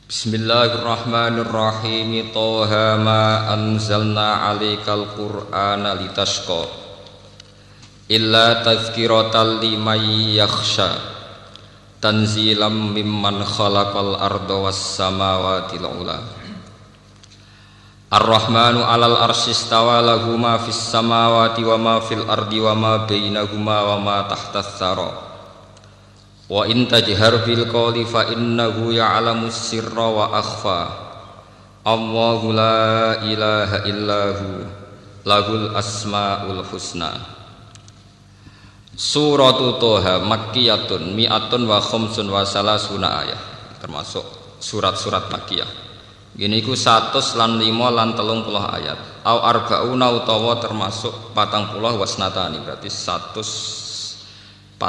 Bismillahirrahmanirrahim. Toha ma anzalna 'alaikal qur'ana litashqa illa tazkiratan liman yakhsha tanzilam mimman khalaqal arda was samawati al-ula. Ar-Rahmanu 'alal arsy istawa lahu ma fis samawati wa ma fil ardi wa ma bainahuma wa ma tahtas tsara. Wa in tajhar bil qawli fa innahu ya'lamus sirra wa akhfa. Allahu la ilaha illahu lahul asmaul husna. Suratu Toha makkiyatun mi'atun wa khamsun wa salasuna ayat, termasuk surat-surat makkiyah. Gini ku 105 lan 30 ayat. Au arba'una utawa termasuk 40 wasnatani, berarti 140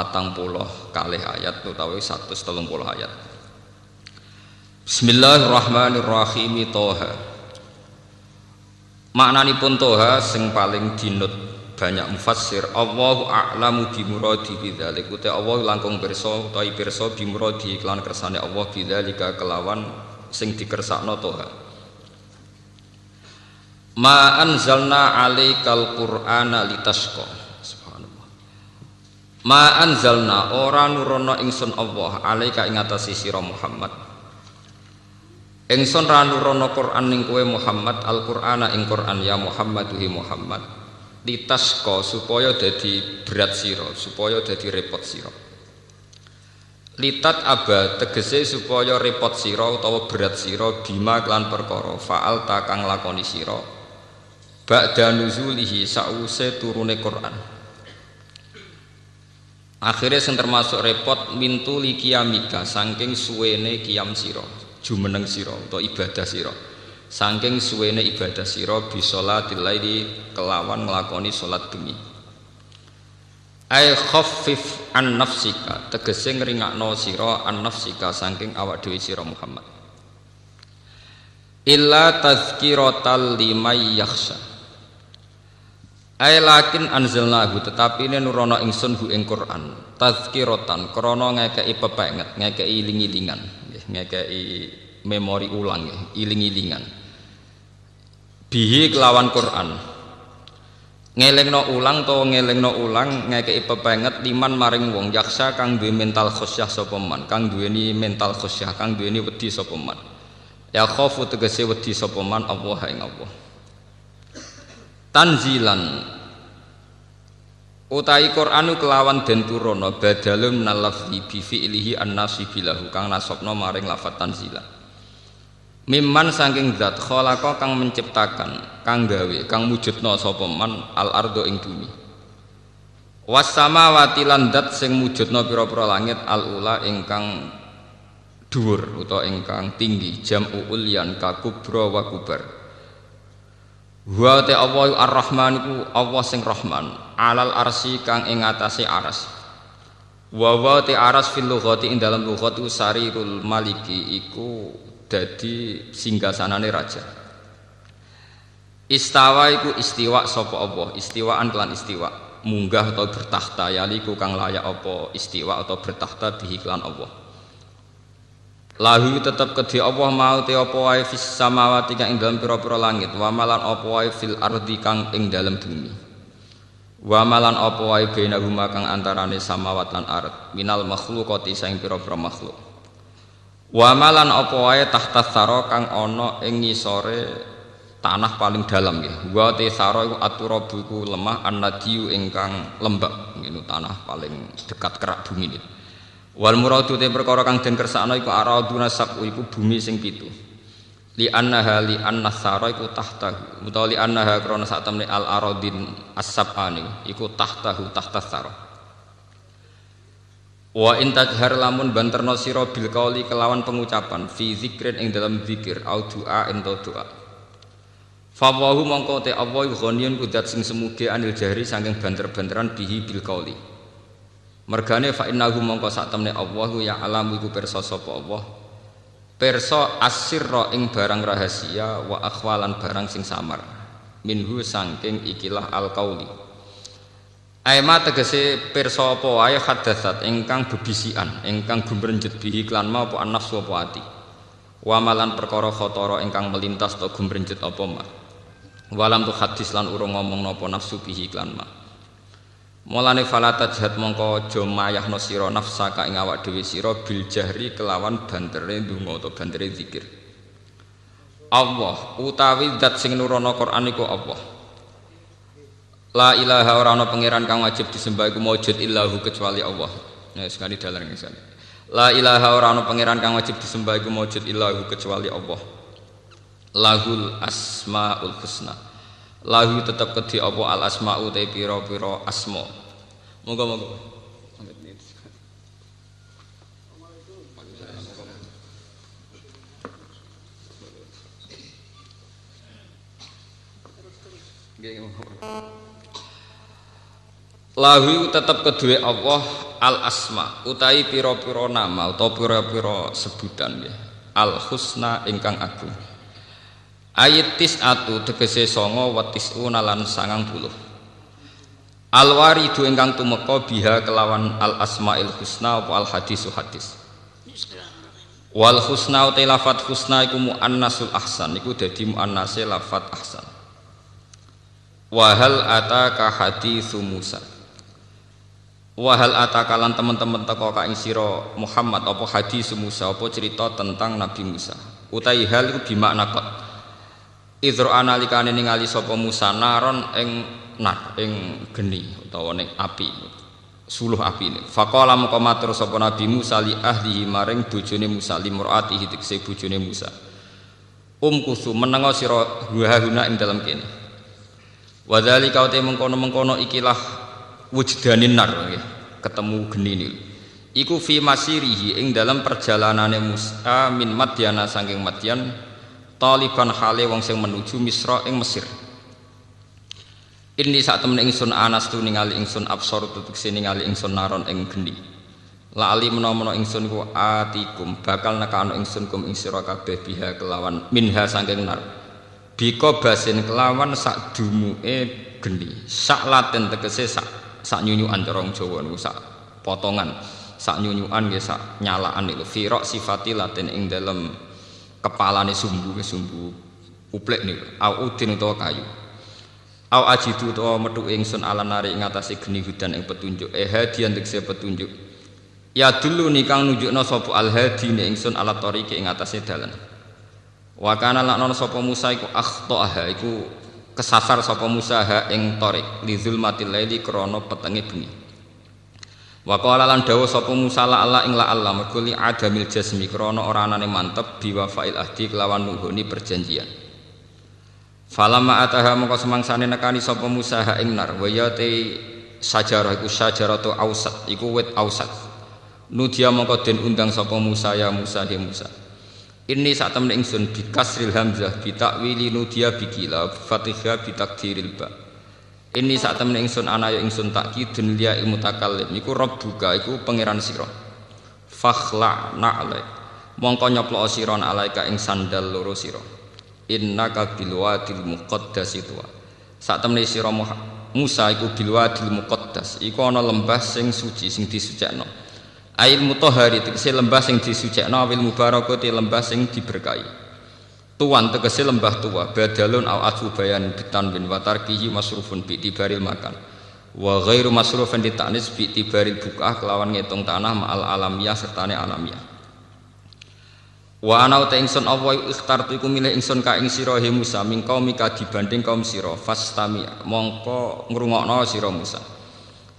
kalih ayat utawi 130 ayat. Bismillahirrahmanirrahim. Toha. Maknanipun Toha sing paling dinut banyak mufassir, Allahu a'lamu bimuradi bidzalik. Uta Allah langkung pirsa utawi pirsa bimuradi kelan kersane Allah bidzalika kelawan sing dikersakno Toha. Ma anzalna 'alaikal qur'ana litashqa. Ma anzalna ora nurono ingsun Allah alaika ing atase sira Muhammad. Ingsun ra nurono Quran ning kowe Muhammad, Al-Qur'ana ing Quran ya Muhammad hi Muhammad. Litasqa supaya dadi berat sira, supaya dadi repot sira. Litat aba tegese supaya repot sira utawa berat sira bima kelan perkara faal ta kang lakoni sira. Ba'da nuzulihi sause turune Quran. Akhirnya sing termasuk repot mintu li qiyamika saking suwene qiyam sira, jumeneng sira utawa ibadah sira. Saking suwene ibadah sira bisolatil laili kelawan nglakoni salat bengi. Ai khaffif an nafsika tegese ngringakno sira an nafsika saking awak dhewe sira Muhammad. Illa tazkiratal liman yakhsha. Ai lakin anzalnahu tetapi ini nurono ingsun hu ing Quran tazkiratan krana ngekeki pepenget ngekeki iling-ilingan nggih ngekeki memori ulang nggih iling-ilingan bihi kelawan Quran ngelingno ulang to ngelingno ulang ngekeki pepenget liman maring wong yaksa kang duwe mental khusyah sapa man kang duweni mental khusyah kang duweni wedi sapa man ya khofu tegese wedi sapa man Allah ing Allah. Tanzilan utai Qur'anu kelawan den turono badalun nalafzi bi fi'lihi an-nasibilahu kang nasabna maring lafaz tanzilan mimman saking zat khalaqa kang menciptakan kang gawe kang mujudna sapa man al ardo ing bumi was samawati lan zat sing mujudna pira-pira langit al ula ingkang dhuwur utawa ingkang tinggi jam'u ulyan ka kubra wa kubar. Wa ta Allah ar-Rahman iku Allah sing Rahman alal arsy kang ing atase aras. Wa ta aras fil lughati ing dalam lughat sarirul maliki iku dadi singgasanane raja. Istawa iku istiwa sapa Allah, istiwaan kelan istiwa, munggah atau bertakhta yaliku kang layak apa istiwa atau bertakhta bihi kelan Allah. Lahu tetap kedhi Allah mau te apa wae fis samawati kang ing dalem pira-pira langit wa malan apa wae fil ardi kang ing dalem bumi wa malan apa wae bainahuma kang antarane samawat lan ard minal makhluqati saing pira-pira makhluk wa malan apa wae tahta tsara kang ana ing ngisore tanah paling dalam nggih wa te tsara iku aturabu iku lemah annadiyu ingkang lembab ngene tanah paling dekat kerak bumi niku. Wal muradu te perkara kang den kersakno iku araduna sab'u iku bumi sing 7. Li annaha li annasara iku tahtahu utawa li annaha krana sak temne al aradin as-sab'ani iku tahtahu tahtas sara. Wa in tajhar lamun banterno sira bil qauli kelawan pengucapan fi zikrin ing dalam zikir au doa ento doa. Fa wahu mongko te Allah ghaniyun kudat sing semuge anil jahri saking banter-banteran bihi bil qauli. Mergane fa innahu mongko sak temne Allah ya alamu iku pirsa sapa Allah pirsa asirra ing barang rahasia wa akhwalan barang sing samar minhu saking ikilah al-qauli aima tegese pirsa apa wae hadatsat ingkang bebisikan ingkang gumrenjet bihi klan mau apa nafsu apa ati Wamalan perkara khotara ingkang melintas ta gumrenjet apa ma. Walam tu hadis lan urung ngomong napa nafsu bihi klan ma. Mulane fala tajhad mongko aja mayahno sira nafsaka ing awak dhewe sira bil jahri kelawan bandere ndonga utawa bandere zikir. Allah utawi zat sing nurono Quran iku Allah. La ilaha ora ana pangeran kang wajib disembah iku maujud illahu kecuali Allah. Ya sekali dalan ngisane. La ilaha ora ana pangeran kang wajib disembah iku maujud illahu kecuali Allah. Lahul asmaul husna. Lahu tetap kedhi apa al asmau te pira-pira asma. Moga-moga. Lahu tetap kedua Allah al asma utai pira-pira nama atau pira-pira sebutan ya. Al husna ingkang agung. Ayat tis'atu tegese songo wa tis'una lan 90. Al waridu ingkang tumeka biha kelawan al asmail husna apa al hadisu hadis. Wal husna utai lafat husna iku muannasul ahsan iku dadi muannase lafat ahsan. Wahal ataka haditsu Musa. Wahal atakalan teman-teman teko ka ing sira Muhammad apa hadis Musa apa cerita tentang Nabi Musa. Utai hal iku bimakna qad. Idra analikane ningali sapa Musa naron ing geni utawa ning api. Suluh api. Faqala maka matur sapa Nabi Musa li ahlihi maring bojone Musa li muratihi tekse bojone Musa. Kusu menengo sira guna ing dalem kene. Wa dzalika uta mengkono-mengkono ikilah wujdanin nar ketemu geni niku. Iku fi masirihi ing dalam perjalanane Musa min Madyana saking Madyan taliban hale wong sing menuju Misra ing Mesir. Ini sak temen ingsun anas tu ningali ingsun absor tutuk ningali ingsun naron ing geni. Lali menawa ingsun ku atikum bakal nekano ingsun kum ing sira kabeh biha kelawan minha saking nar. Bika basin kelawan sak dumuke geni. Sak laten tegese sak nyunyukan cara Jawa niku sak potongan. Sak nyunyukan nggih sak nyalaan niku firaq sifati laten ing dalem kepalane sumbu uplek niku au udin utawa kayu. Au ajidu utawa metu ingsun ala nari ing atase geni hudan ing petunjuk hadian tegese petunjuk. Ya dulu nikang nunjukna sapa al hadi ning ingsun ala tariqi ing atase dalan. Wa kana lakna sapa Musa iku akhtaaha iku kesasar sapa Musa ha ing tariq li zulmatil laili krana petenge bengi. Wa qala lan dawuh sapa Musa la Allah ing la Allah mergo li adamil jasmi krana ora anane mantep biwafail ahdi kelawan nuhuni perjanjian. Falamma ataha mongko semangsane nekani sapa Musa ha ing nar wa ya te sajarah iku sajaratu ausat iku wit ausat. Nudia mongko den undang sapa Musa ya Musa he Musa. Ini sak temne ingsun bi kasril hamzah bi takwili nudia bikila fatihah bi takdiril ba. Ini sak temne ingsun ana ya ingsun takkidun liya mutakallim iku rabbuka iku pangeran sira. Fakhla na'lai mongko nyoplo sira alaika ing sandal loro sira. Innaka bil wadil muqaddas itu. Sak temne sira Musa iku bil wadil muqaddas iku ana lembah sing suci sing disucikno. Ail mutahhari tegese lembah sing disucikno awil mubarakati lembah sing diberkahi. Tuan tegese lembah tua badalun au atfu bayan bitanwin wa tarkihi masrufun bi tibaril makan. Wa ghairu masrufin ditanis bi tibaril bukah kelawan ngitung tanah ma'al alamiah sertane alamiah. Wa ana ta ingsun Allah ikhtartu iku milih ingsun ka ing sira he Musa ming qaumika dibanding kaum sira fastami mongko ngrungokno sira Musa.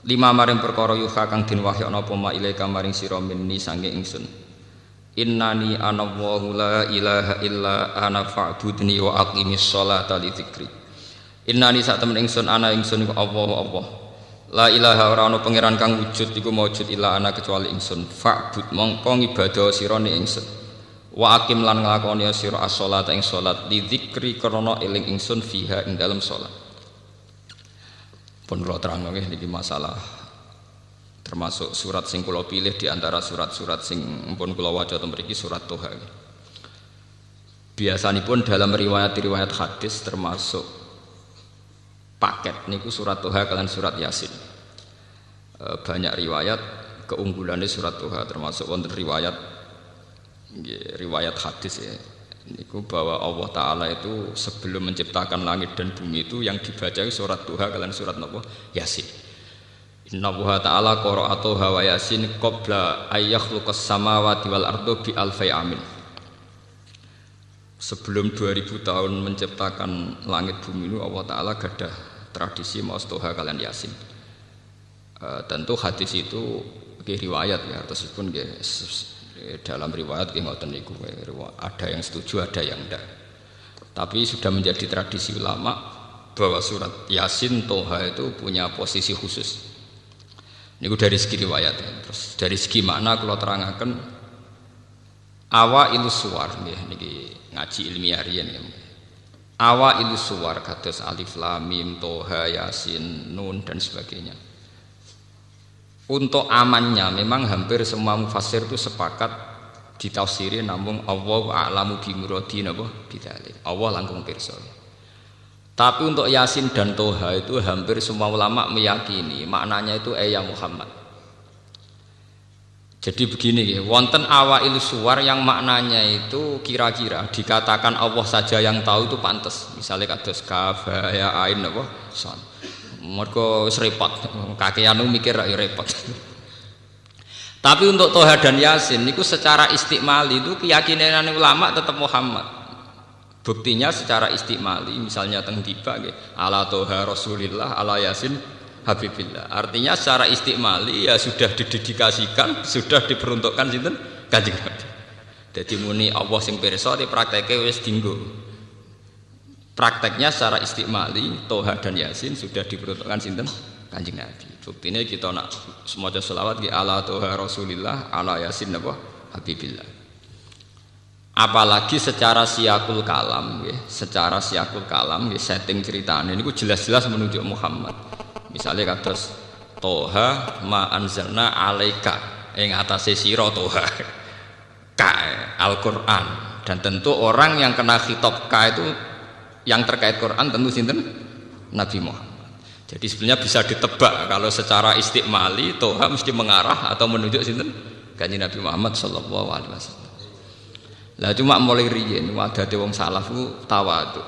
Lima maring perkara yuha kang den wahyana apa ma ilaika maring sira minni sange ingsun. Innani ana Allahu la ilaha illa ana fa'budni wa aqimis sholata li dzikri. Innani sak temen ingsun ana ingsun iku Allah. La ilaha ora ana pangeran kang wujud iku maujud illa ana kecuali ingsun. Fa'bud mongko ibadah sira ning ingsun. Wa aqim lan nglakoni sira as-sholata ing salat li dzikri krana eling ingsun fiha ing dalem salat. Pun kula terangno nggih niki masalah termasuk surat sing kula pilih di antara surat-surat sing pun kula waca ten mriki surat Toha. Biasanipun dalam riwayat-riwayat hadis termasuk paket niku surat Toha kalian surat Yasin. Banyak riwayat keunggulannya surat Toha termasuk wonten riwayat riwayat hadis ya. Niku bahwa Allah Ta'ala itu sebelum menciptakan langit dan bumi itu yang dibaca surat Duha kalian surat napa? Yasin. Inna Allah Ta'ala qara'a Duha wa Yasin qabla ayyakhluqas samawati wal ardo bi alfi amin. Sebelum 2000 tahun menciptakan langit bumi itu Allah Ta'ala gadah tradisi maos Duha kalian Yasin. Tentu hadis itu riwayat ya, tersebut dalam riwayat ngoten niku ada yang setuju ada yang enggak. Tapi sudah menjadi tradisi ulama bahwa surat Yasin Toha itu punya posisi khusus. Niku dari segi riwayat ya. Terus dari segi makna kalau terangkan awa ilusuar niki ngaji ilmiah riyen ya. Awa ilusuar kados alif lam mim Toha Yasin Nun dan sebagainya. Untuk amannya memang hampir semua mufassir itu sepakat ditafsiri namun Allah a'lamu bi muradi napa bidzalik. Allah langkung pirsa. Tapi untuk Yasin dan Toha itu hampir semua ulama meyakini maknanya itu ya Muhammad. Jadi begini ya, wonten awail suwar yang maknanya itu kira-kira dikatakan Allah saja yang tahu itu pantas. Misalnya kados kaf ya ain napa son. Mergo repot, kakean mikir ya repot. Tapi untuk Toha dan Yasin niku secara istikmali itu keyakinan ulama tetap Muhammad. Buktinya secara istikmali misalnya teng tiba nggih, ala Toha Rasulillah, ala Yasin Habibillah. Artinya secara istikmali ya sudah didedikasikan, sudah diperuntukkan sinten Kanjeng Nabi. Dadi muni Allah sing pirsa diprakteke wis dienggo. Prakteknya secara istikmali Toha dan Yasin sudah diperuntukkan sinten Kanjeng Nabi. Buktinya kita nak semaca selawat di ala Toha Rasulillah ala Yasin napa Habibillah. Apalagi secara siakul kalam ya, secara siakul kalam ya, setting ceritanya ini jelas-jelas menunjuk Muhammad. Misalnya kados Toha ma anzalna alaika ing atase sira Toha ka Al-Qur'an, dan tentu orang yang kena khitab ka itu yang terkait Quran tentu sinten Nabi Muhammad. Jadi sebenarnya bisa ditebak kalau secara istikmali Toha mesti mengarah atau menunjuk sinten Kanjeng Nabi Muhammad sallallahu alaihi wasallam. Lah cuma mulai riyen wadate wong salaf ku tawadhu.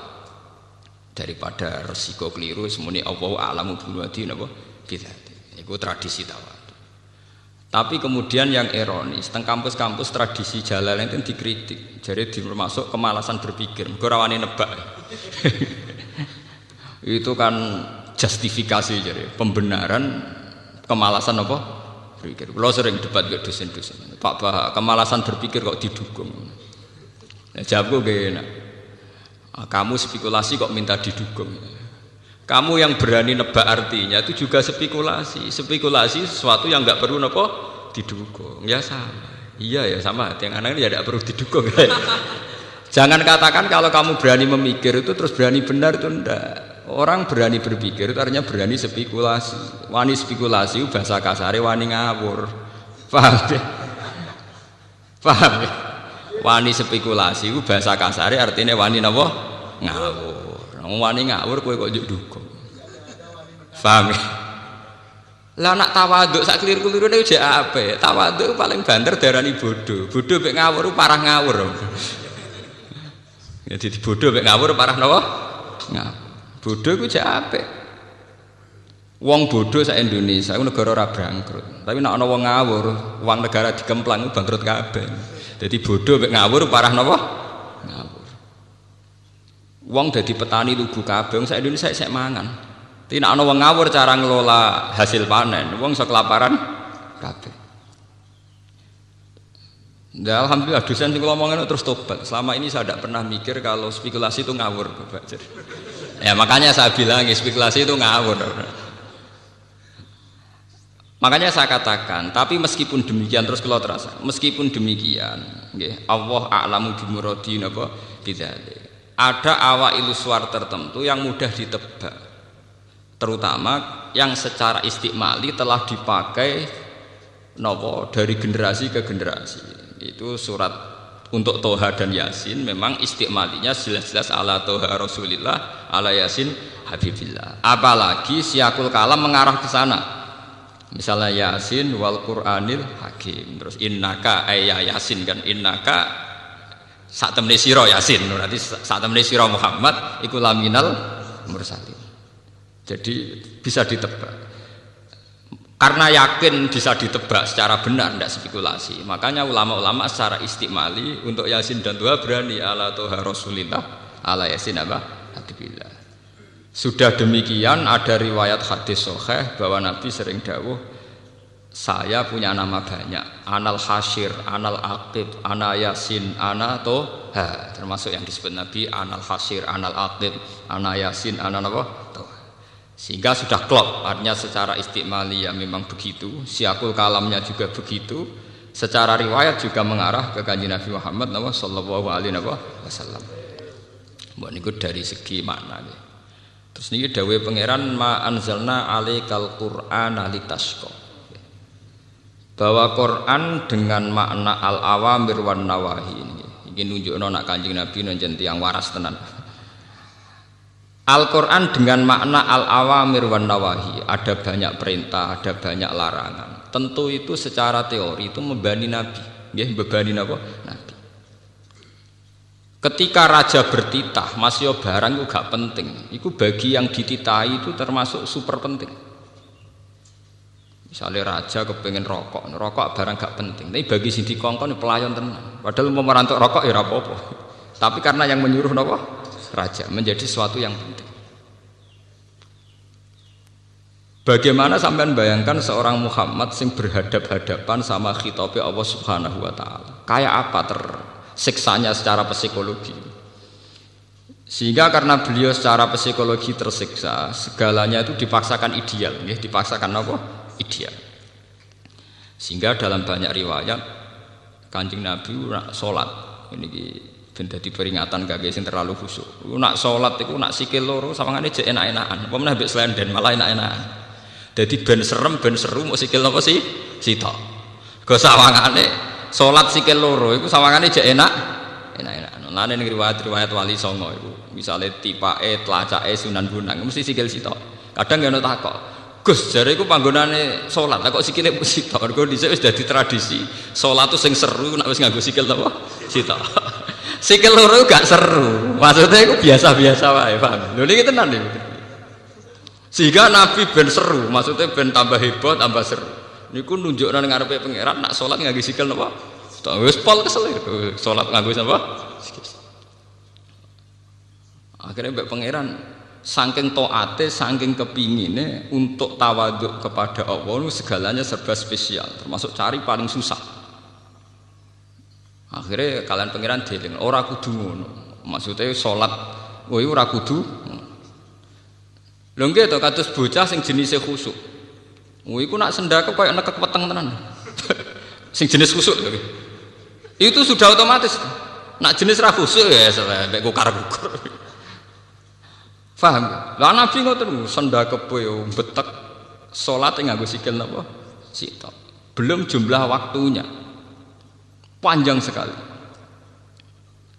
Daripada resiko keliru semuni Allahu a'lamu biwadi napa bidzati. Iku tradisi tawadhu. Tapi kemudian yang ironis, teng kampus-kampus tradisi Jalalain itu dikritik. Jadi termasuk kemalasan berpikir, mergo ora wani nebak. Itu kan justifikasi jadi pembenaran kemalasan apa berpikir. Kalau sering debat ke dosen-dosen, Pak Bah, kemalasan berpikir kok didukung. Nah, jawabku gak enak. Kamu spekulasi kok minta didukung. Kamu yang berani nebak artinya itu juga spekulasi. Spekulasi sesuatu yang nggak perlu apa didukung. Ya sama. Iya ya sama. Yang anak ini ya tidak perlu didukung. Jangan katakan kalau kamu berani memikir itu terus berani benar itu enggak. Orang berani berpikir itu artinya berani spekulasi. Wani spekulasi bahasa kasare wani ngawur. Paham ya? Paham ya? Wani spekulasi itu bahasa kasare artinya wani napa? Ngawur. Wani ngawur kowe kok njuk dukung. Paham ya? Lah nak tawaduk sak keliru-kelirune jek ape? Tawaduk paling banter darani bodoh. Bodoh mek ngawur parah ngawur. Ya dadi bodoh mek ngawur parah napa? Ngawur. Bodoh ku jek apik. Wong bodoh sak Indonesia ku negara ora bangkrut. Tapi nek ana wong ngawur, uang negara dikemplang bangkrut kabeh. Dadi bodoh mek ngawur parah napa? Ngawur. Wong dadi petani lugu kabeh, wong sak Indonesia sik mangan. Tapi nek ana wong ngawur cara ngelola hasil panen, wong iso kelaparan kabeh. Ya, alhamdulillah dosen sing kula omongin terus tobat. Selama ini saya tidak pernah mikir kalau spekulasi itu ngawur, Bapak. Ya makanya saya bilang spekulasi itu ngawur. Makanya saya katakan, tapi meskipun demikian terus kalau terasa, meskipun demikian, nggih, Allah a'lamu bimuradi napa bidzalik. Ada awail suwar tertentu yang mudah ditebak. Terutama yang secara istikmali telah dipakai napa dari generasi ke generasi. Itu surat untuk Toha dan Yasin memang istikmalinya jelas-jelas ala Toha Rasulillah ala Yasin Habibillah. Apalagi siakul kalam mengarah ke sana. Misalnya Yasin wal Qur'anil Hakim. Terus innaka ayya Yasin kan innaka sak temne sira Yasin. Berarti sak temne sira Muhammad iku laminal mursalin. Jadi bisa ditebak. Karena yakin bisa ditebak secara benar, tidak spekulasi. Makanya ulama-ulama secara istimali untuk Yasin dan Tuha berani ala Tuha Rasulillah ala Yasin apa? Hatibillah. Sudah demikian ada riwayat hadis sahih bahwa Nabi sering dawuh, saya punya nama banyak, anal hasyir, anal aqib, ana yasin, ana toha, termasuk yang disebut Nabi anal hasyir, anal aqib, ana yasin, ana apa? Toha. Sehingga sudah klop, artinya secara istimali ya memang begitu, siakul kalamnya juga begitu, secara riwayat juga mengarah ke kanjeng Nabi Muhammad sallallahu alaihi wasallam. Mbok niku dari segi makna nggih. Terus niki dawuh pangeran ma anzalna alaikal qur'ana litasqa. Bahwa Quran dengan makna al-awamir wan nawahi ini. Iki nunjukno nak Kanjeng Nabi njen tiyang waras tenan. Al-Quran dengan makna al-awamir wan nawahi, ada banyak perintah, ada banyak larangan. Tentu itu secara teori itu membebani Nabi, nggih membebani napa? Nabi. Ketika raja bertitah, masih barang itu gak penting. Itu bagi yang dititahi itu termasuk super penting. Misalnya raja kepengen rokok barang gak penting. Tapi bagi sing dikongkon pelayan tenan. Padahal mau merantuk rokok ya ora apa-apa. Tapi karena yang menyuruh napa? Raja menjadi sesuatu yang penting. Bagaimana sampean bayangkan seorang Muhammad sing berhadap-hadapan sama khitabe Allah Subhanahu wa taala. Kayak apa tersiksanya secara psikologi. Sehingga karena beliau secara psikologi tersiksa, segalanya itu dipaksakan ideal, ya, dipaksakan apa? Ideal. Sehingga dalam banyak riwayat Kanjeng Nabi nak salat ini ben dadi peringatan kangge sing terlalu khusyuk. Nak salat iku nak sikil loro sawangane jek enak-enakan. Apa meneh mbek slenden malah enak-enakan. Dadi ben serem ben seru mok sikil apa sih? Sitok. Go sawangane salat sikil loro iku sawangane jek enak-enakan. Lan ning riwayat-riwayat wali songo iku misale tipake tlacake Sunan Bonang mesti sikil sitok. Kadang ya ono takok. Gus jare iku panggonane salat kok sikile sitok. Mergo dhisik wis dadi tradisi. Salat tuh sing seru nek wis nganggo sikil apa? Sitok. Sikil loro gak seru. Maksudnya itu biasa-biasa wae, paham? Lho niki tenan niku. Sehingga Nabi ben seru, maksudnya ben tambah heboh, tambah seru. Niku nunjukna ning ngarepe pangeran nak salat nganggo sikil napa? Wis pol kesel salat nganggo napa? Akhirnya mbek pangeran saking taate, saking kepingine untuk tawaduk kepada Allah segalanya serba spesial, termasuk cari paling susah. Akhirnya kalian pangeran dieling ora kudu ngono. Maksudnya salat kowe ora kudu. Lho nggih to kados bocah sing jenise khusuk. Iku nak sendake koyo nekek weteng tenan. Sing jenis khusuk lho. Itu sudah otomatis. Nak jenis ra khusuk ya sampe kukar-kukur. Paham? Lah Nabi ngoten sendake yo betek salat nganggo sikil napa? Sitok. Belum jumlah waktunya. Panjang sekali.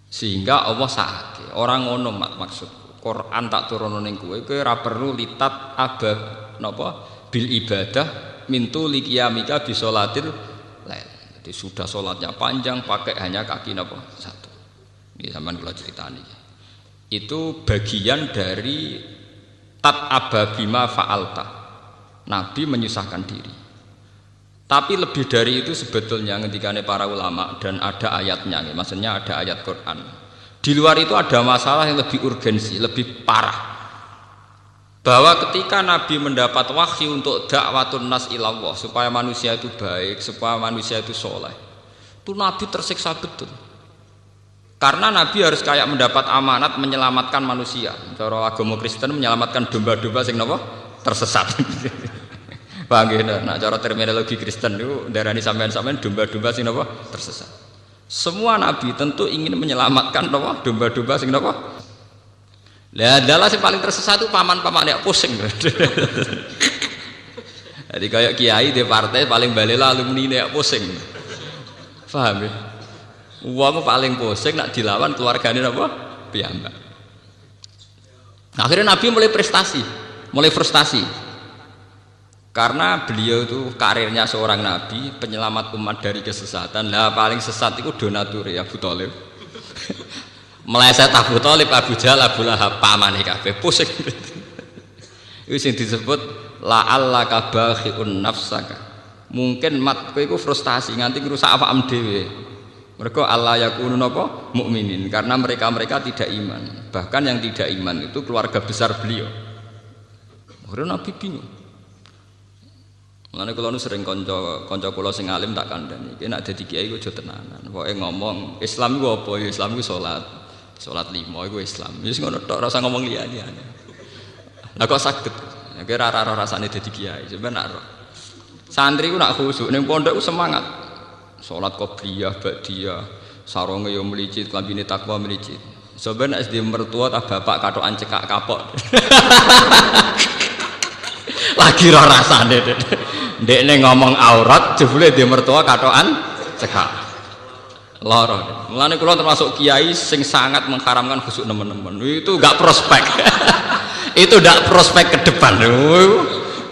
Sehingga Allah sakake. Orang ngono maksud. Quran tak turun ning kowe ora perlu litat abad napa bil ibadah mintu liqiyamika bi sholatil lail. Jadi sudah sholatnya panjang pakai hanya kaki napa satu. Ini sampean kula critani. Itu bagian dari tat ababima fa'alta. Nabi menyusahkan diri. Tapi lebih dari itu sebetulnya ketikane para ulama dan ada ayatnya, maksudnya ada ayat Quran. Di luar itu ada masalah yang lebih urgensi, lebih parah. Bahwa ketika Nabi mendapat wahyu untuk dakwatun nas ilallah, supaya manusia itu baik, supaya manusia itu soleh, itu Nabi tersiksa betul. Karena Nabi harus kayak mendapat amanat menyelamatkan manusia. Cara agama Kristen menyelamatkan domba-domba sing napa? Tersesat. Paham nggih? Nah, cara terminologi Kristen itu darani sampean-sampean domba-domba sing napa? Tersesat. Semua nabi tentu ingin menyelamatkan napa? Domba-domba sing napa? Lah adalah sing paling tersesat itu paman-paman nek pusing. Jadi kayak kiai di partai paling balela alumni nek pusing. Paham ya? Wong paling pusing nak dilawan keluargane napa? Piyambak. Akhirnya Nabi mulai frustasi. Karena beliau itu karirnya seorang nabi, penyelamat umat dari kesesatan. Lah paling sesat itu donatur ya Abu Thalib. Meleset Abu Thalib, Abu Jahal, Abu Lahab, pamane kabeh pusing. Itu sing disebut la'allaka bakhi'un nafsaka. Mungkin mat kowe iku frustasi nganti ngrusak awakmu dhewe. Mereka Allah yakunu napa mukminin karena mereka tidak iman. Bahkan yang tidak iman itu keluarga besar beliau. Akhirnya Nabi bingung. Mulane kula nu sering kanca kula sing alim tak kandhani, iki nek dadi kiai ku aja tenanan. Pokoke ngomong Islam ku apa? Ya Islam ku salat. Salat 5 iku Islam. Wis ngono tok, ora usah ngomong liyane. Lah kok saged? Ya kira ora rasane dadi kiai, sebenarnya. Santri ku nak khusuk ning pondok ku semangat. Salat qobliyah, ba'diyah, sarunge yo mlicit, klambine takwa mlicit. Sampeyan nek SD mertua ta bapak katokan cekak kapok. Lagi ora rasane, Dek. Ndekne ngomong aurat jebule dia mertua katokan cekak. Lara. Mulane kula termasuk kiai sing sangat mengharamkan khusuk nemen-nemen. Itu enggak prospek. Itu enggak prospek ke depan.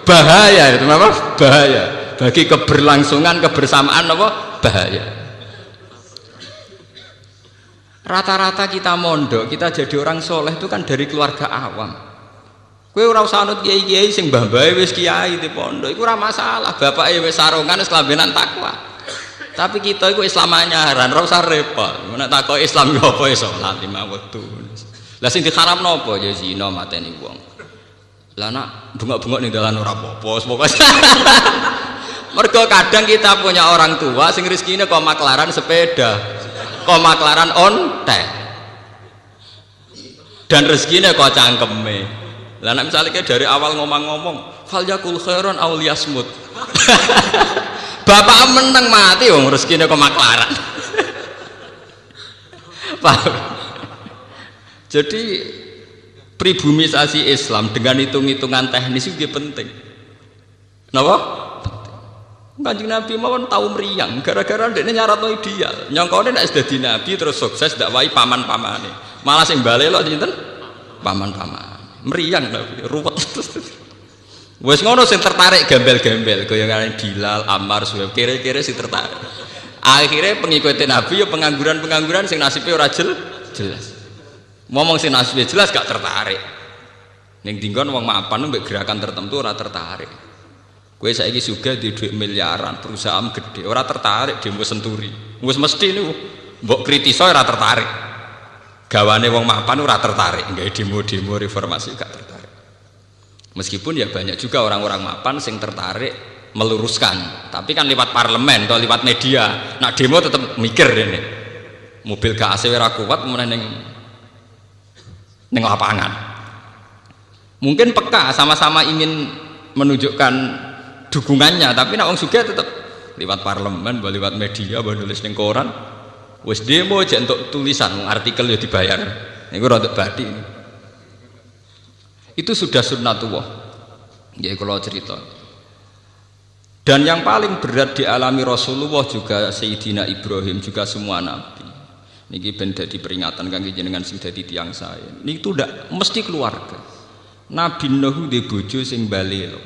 Bahaya itu apa? Bahaya. Bagi keberlangsungan kebersamaan apa? Bahaya. Rata-rata kita mondok, kita jadi orang soleh itu kan dari keluarga awam. Kowe ora usah anut kiai-kiai sing mbah-mbahe wis kiai di pondok, iku ora masalah. Bapake wis sarungan wis kelambenan takwa. Tapi kita iku Islam anyaran, ora usah repot. Nek takok Islam yo apa ya salat 5 wektu. Lah sing diharamno apa ya zina mateni wong. Lah nak bengok-bengok ning dalan ora apa-apa, pokoke. Mergo kadang kita punya orang tua sing rezekine kok maklaran sepeda, kok maklaran ontek. Dan rezekine kok cangkeme. Lah nek misale dari awal ngomong-ngomong, fal yakul khairon aw liyasmut. Bapak meneng mati wong rezekine kok maklaran. Paham? Jadi pribumisasi Islam dengan hitung-hitungan teknis itu penting. Napa? Kanjeng Nabi mawon tahu meriang gara-gara ndekne nyaratno ideal. Nyangkone nek dadi nabi terus sukses dakwai paman-pamane. Malah sing balelo sinten? Paman-paman. Meriang Nabi, ruwet. Wes ngono sing tertarik gembel-gembel kaya Bilal, Ammar, Suhaib, kira-kira sing tertarik. Akhirnya pengikutin Nabi ya pengangguran-pengangguran sing nasibnya ora jelas. Ngomong sing nasibnya jelas gak tertarik. Ning dinggon wong mapan mbek gerakan tertentu ora tertarik. Kowe saiki sugih di dhuwit miliaran, perusahaan gede, ora tertarik demo senturi. Wis mesti niku mbok kritiso ora tertarik. Gawane wong mapan ora tertarik, nggak demo-demo reformasi gak tertarik. Meskipun ya banyak juga orang-orang mapan sing tertarik meluruskan, tapi kan lewat parlemen atau lewat media. Nak demo tetap mikir ini. Mobil gak AC ora kuat meneh ning lapangan. Mungkin peka sama-sama ingin menunjukkan dukungannya, tapi nak wong sugih tetap lewat parlemen, lewat media, nulis ning koran. Wes demo aja untuk tulisan, artikel ya dibayar. Niku rada badi. Itu sudah sunnatullah. Nggih kula cerita. Dan yang paling berat dialami Rasulullah juga Sayyidina Ibrahim juga semua nabi. Niki ben dadi peringatan kangge jenengan sing dadi tiyang saya. Niku ndak mesti keluarga. Nabi Nuh dhe bojo sing balelo.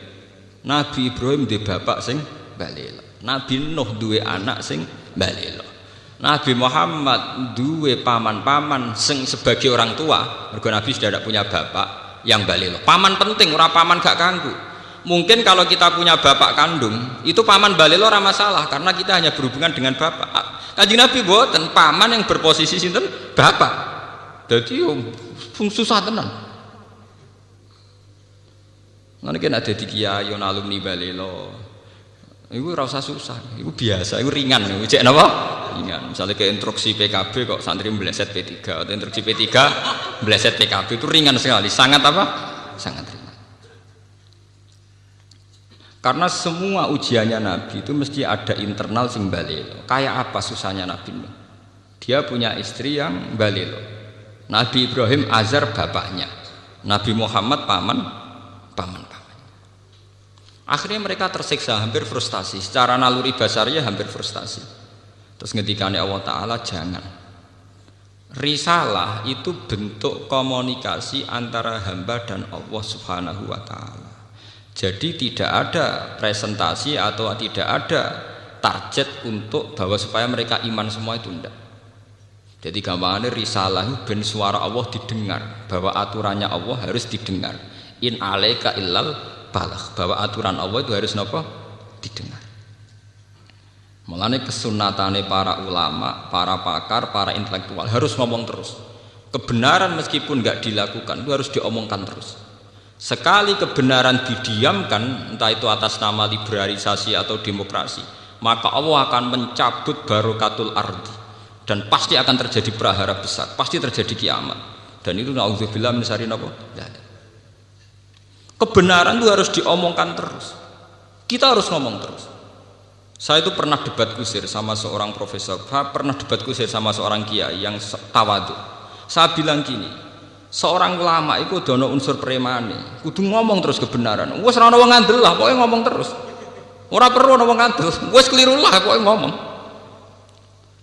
Nabi Ibrahim dhe bapak sing balelo. Nabi Nuh duwe anak sing balelo. Nabi Muhammad duwe paman-paman sing sebagai orang tua. Mergo Nabi sudah tidak punya bapak yang balelo. Paman penting, ora paman gak kanggu. Mungkin kalau kita punya bapak kandung, itu paman balelo ora masalah karena kita hanya berhubungan dengan bapak. Kanjeng Nabi mboten, paman yang berposisi sinten? Bapak. Dadi yo susah tenan. Ngene iki nek dadi kiai yo alumni balelo. Iku ora usah susah, iku biasa, iku ringan, iku cek napa? Ringan. Misalnya ke instruksi PKB kok santri meleset P3 atau instruksi P3 meleset PKB itu ringan sekali, sangat apa? Sangat ringan. Karena semua ujiannya Nabi itu mesti ada internal sing balelo. Kayak apa susahnya Nabi? Dia punya istri yang balelo. Nabi Ibrahim Azar bapaknya. Nabi Muhammad paman. Akhirnya mereka tersiksa, hampir frustasi. Secara naluri basarnya hampir frustasi. Terus ngendikane Allah Ta'ala, jangan. Risalah itu bentuk komunikasi antara hamba dan Allah Subhanahu wa Ta'ala. Jadi tidak ada presentasi atau tidak ada target untuk bahwa supaya mereka iman semua itu enggak. Jadi gampangannya risalah ben suara Allah didengar, bahwa aturannya Allah harus didengar. In alaika illal balagh, bahwa aturan Allah itu harus napa? Didengar. Mulane kesunatane para ulama, para pakar, para intelektual harus ngomong terus. Kebenaran meskipun enggak dilakukan itu harus diomongkan terus. Sekali kebenaran didiamkan, entah itu atas nama liberalisasi atau demokrasi, maka Allah akan mencabut barokatul ardi dan pasti akan terjadi prahara besar, pasti terjadi kiamat. Dan itu naudzubillah min syarri napa? Kebenaran itu harus diomongkan terus. Kita harus ngomong terus. Saya itu pernah debat kusir sama seorang profesor, pernah debat kusir sama seorang kiai yang tawadhu. Saya bilang gini, seorang ulama itu dono unsur premane, kudu ngomong terus kebenaran. Wes ora ono wong ngandel lah, pokoke ngomong terus. Ora perlu ono wong ngandel, wes keliru lah pokoke ngomong.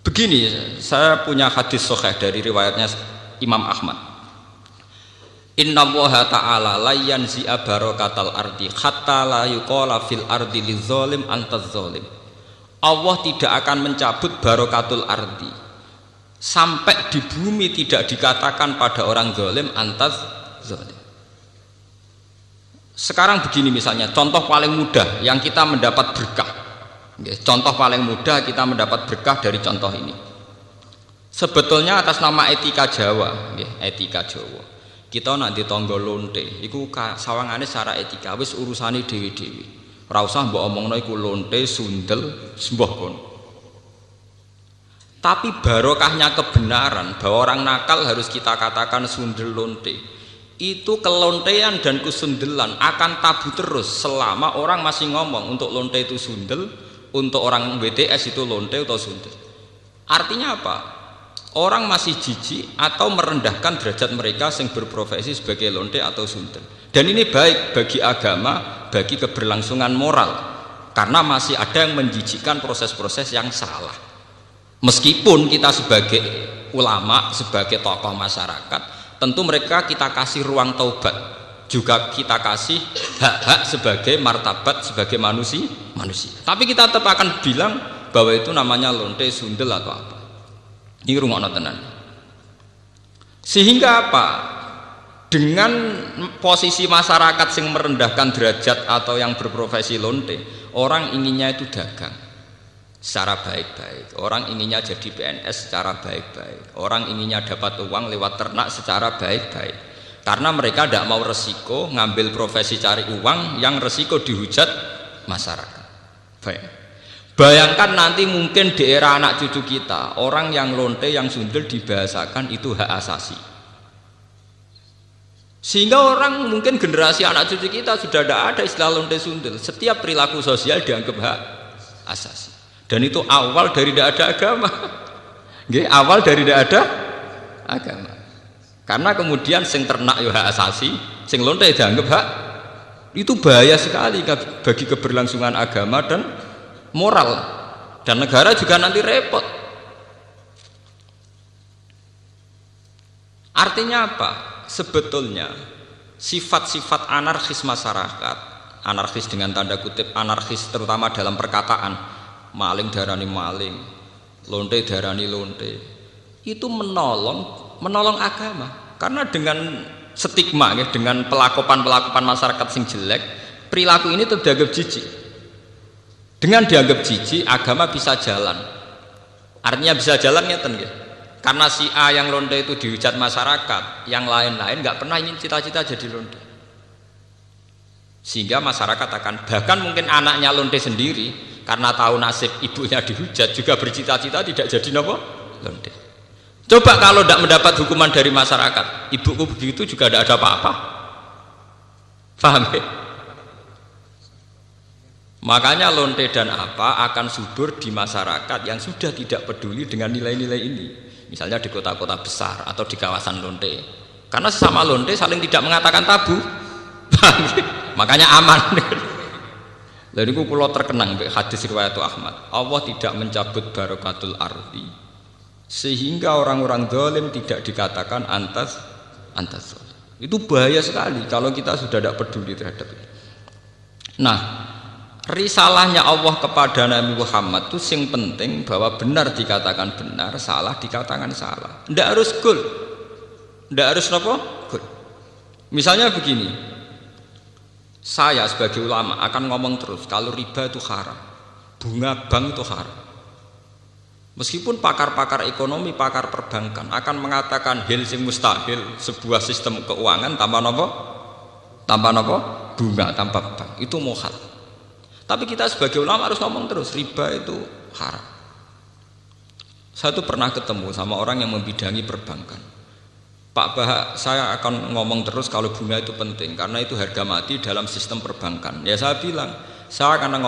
Begini, saya punya hadis sahih dari riwayatnya Imam Ahmad. Inna Allaha ta'ala la yanzi'a barakatal ardi hatta la yuqala fil ardi lizalim antaz zalim. Allah tidak akan mencabut barokatul ardi sampai di bumi tidak dikatakan pada orang zalim antaz zalim. Sekarang begini misalnya, contoh paling mudah yang kita mendapat berkah. Contoh paling mudah kita mendapat berkah dari contoh ini. Sebetulnya atas nama etika Jawa, etika Jawa. Kita nanti tonggo lonte, iku sawangane secara etika wis urusane dewi-dewi. Ora usah mbok omongno iku lonte, sundel, sembah kono. Tapi barokahnya kebenaran bahwa orang nakal harus kita katakan sundel lonte. Itu kelontean dan kesundelan akan tabu terus selama orang masih ngomong untuk lonte itu sundel, untuk orang BTS itu lonte atau sundel. Artinya apa? Orang masih jijik atau merendahkan derajat mereka yang berprofesi sebagai lonte atau sundel. Dan ini baik bagi agama, bagi keberlangsungan moral, karena masih ada yang menjijikkan proses-proses yang salah. Meskipun kita sebagai ulama, sebagai tokoh masyarakat, tentu mereka kita kasih ruang taubat, juga kita kasih hak-hak sebagai martabat, sebagai manusia. Tapi kita tetap akan bilang bahwa itu namanya lonte, sundel atau apa. Ini rungokno tenan. Sehingga apa? Dengan posisi masyarakat yang merendahkan derajat atau yang berprofesi lonte, orang inginnya itu dagang secara baik-baik, orang inginnya jadi PNS secara baik-baik, orang inginnya dapat uang lewat ternak secara baik-baik, karena mereka tidak mau resiko ngambil profesi cari uang yang resiko dihujat masyarakat. Baik. Bayangkan nanti mungkin di era anak cucu kita, orang yang lonte, yang sundel dibahasakan itu hak asasi. Sehingga orang mungkin generasi anak cucu kita sudah tidak ada istilah lonte sundel. Setiap perilaku sosial dianggap hak asasi. Dan itu awal dari tidak ada agama. Awal dari tidak ada agama. Karena kemudian sing ternak ya hak asasi, sing lonte dianggap hak. Itu bahaya sekali bagi keberlangsungan agama dan moral, dan negara juga nanti repot. Artinya apa? Sebetulnya sifat-sifat anarkis masyarakat, anarkis dengan tanda kutip anarkis terutama dalam perkataan, maling darani maling, lonte darani lonte, itu menolong agama. Karena dengan stigma, dengan pelakupan masyarakat sing jelek, perilaku ini terdianggap jijik. Dengan dianggap jijik, agama bisa jalan. Artinya bisa jalan ngeten nggih. Karena si A yang lonte itu dihujat masyarakat, yang lain-lain nggak pernah ingin cita-cita jadi lonte. Sehingga masyarakat akan, bahkan mungkin anaknya lonte sendiri, karena tahu nasib ibunya dihujat, juga bercita-cita tidak jadi nopo lonte. Coba kalau tidak mendapat hukuman dari masyarakat, ibuku begitu juga tidak ada apa-apa. Paham ya? Makanya lonte dan apa akan subur di masyarakat yang sudah tidak peduli dengan nilai-nilai ini. Misalnya di kota-kota besar atau di kawasan lonte. Karena sesama lonte saling tidak mengatakan tabu. Makanya aman. Lalu itu kalau terkenang hadis riwayat Ahmad, Allah tidak mencabut barokatul ardi sehingga orang-orang zalim tidak dikatakan antas zalim. Itu bahaya sekali kalau kita sudah tidak peduli terhadap itu. Nah, risalahnya Allah kepada Nabi Muhammad itu sing penting bahwa benar dikatakan benar, salah dikatakan salah. Ndak harus gol, ndak harus apa? Gol. Misalnya begini, saya sebagai ulama akan ngomong terus kalau riba itu haram, bunga bank itu haram. Meskipun pakar-pakar ekonomi, pakar perbankan akan mengatakan hal sing mustahil, sebuah sistem keuangan tanpa apa? Tanpa apa? Bunga, tanpa bank, itu muhal. Tapi kita sebagai ulama harus ngomong terus riba itu haram. Saya tuh pernah ketemu sama orang yang membidangi perbankan. Pak Bah, saya akan ngomong terus kalau bunga itu penting karena itu harga mati dalam sistem perbankan. Ya saya bilang, saya akan